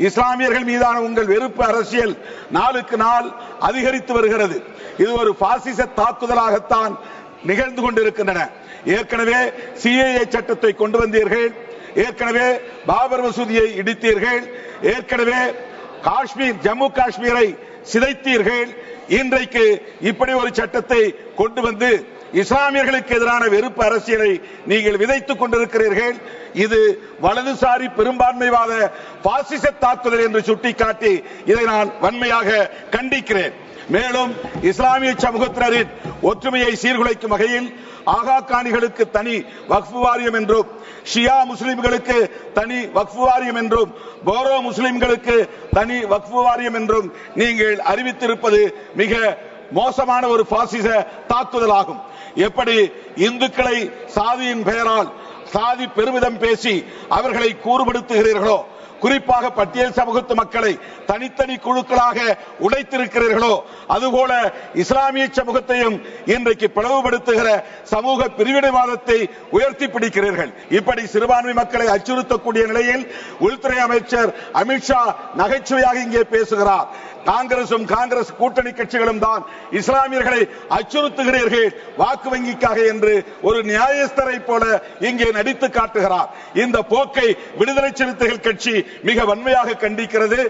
இஸ்லாமியர்கள் மீதான உங்கள் வெறுப்பு அரசியல் நாளுக்கு நாள் அதிகரித்து வருகிறது. இது ஒரு பாசிச தாக்குதலாகத்தான் நிகழ்ந்து கொண்டிருக்கின்றன. ஏற்கனவே சிஏஏ சட்டத்தை கொண்டு வந்தீர்கள், ஏற்கனவே பாபர் மசூதியை இடித்தீர்கள், ஏற்கனவே ஜம்மு காஷ்மீரை சிதைத்தீர்கள். இன்றைக்கு இப்படி ஒரு சட்டத்தை கொண்டு வந்து இஸ்லாமியர்களுக்கு எதிரான வெறுப்பு அரசியலை நீங்கள் விதைத்துக் கொண்டிருக்கிறீர்கள். இது வலதுசாரி பெரும்பான்மைவாத பாசிச தாக்குதல் என்று சுட்டிக்காட்டி இதை நான் வன்மையாக கண்டிக்கிறேன். மேலும் இஸ்லாமிய சமூகத்தினரின் ஒற்றுமையை சீர்குலைக்கும் வகையில் ஆகா காணிகளுக்கு தனி வக்ஃப் வாரியம் என்றும், ஷியா முஸ்லிம்களுக்கு தனி வக்ஃப் வாரியம் என்றும், போரோ முஸ்லிம்களுக்கு தனி வக்ஃப் வாரியம் என்றும் நீங்கள் அறிவித்திருப்பது மிக மோசமான ஒரு பாசிச தாக்குதலாகும். எப்படி இந்துக்களை சாதியின் பெயரால் சாதி பெருமிதம் பேசி அவர்களை கூறுபடுத்துகிறீர்களோ, குறிப்பாக பட்டியல் சமூகத்து மக்களை தனித்தனி குழுக்களாக உடைத்திருக்கிறீர்களோ, அதுபோல இஸ்லாமிய சமூகத்தையும் இன்றைக்கு பிளவுபடுத்துகிற சமூக பிரிவினைவாதத்தை உயர்த்தி பிடிக்கிறீர்கள். இப்படி சிறுபான்மை மக்களை அச்சுறுத்தக்கூடிய நிலையில் உள்துறை அமைச்சர் அமித்ஷா நகைச்சுவையாக இங்கே பேசுகிறார். காங்கிரசும் காங்கிரஸ் கூட்டணி கட்சிகளும் தான் இஸ்லாமியர்களை அச்சுறுத்துகிறீர்கள் வாக்கு வங்கிக்காக என்று ஒரு நியாயஸ்தரை போல இங்கே நடித்து காட்டுகிறார். இந்த போக்கை விடுதலை சிறுத்தைகள் கட்சி மிக வன்மையாக கண்டிக்கிறது.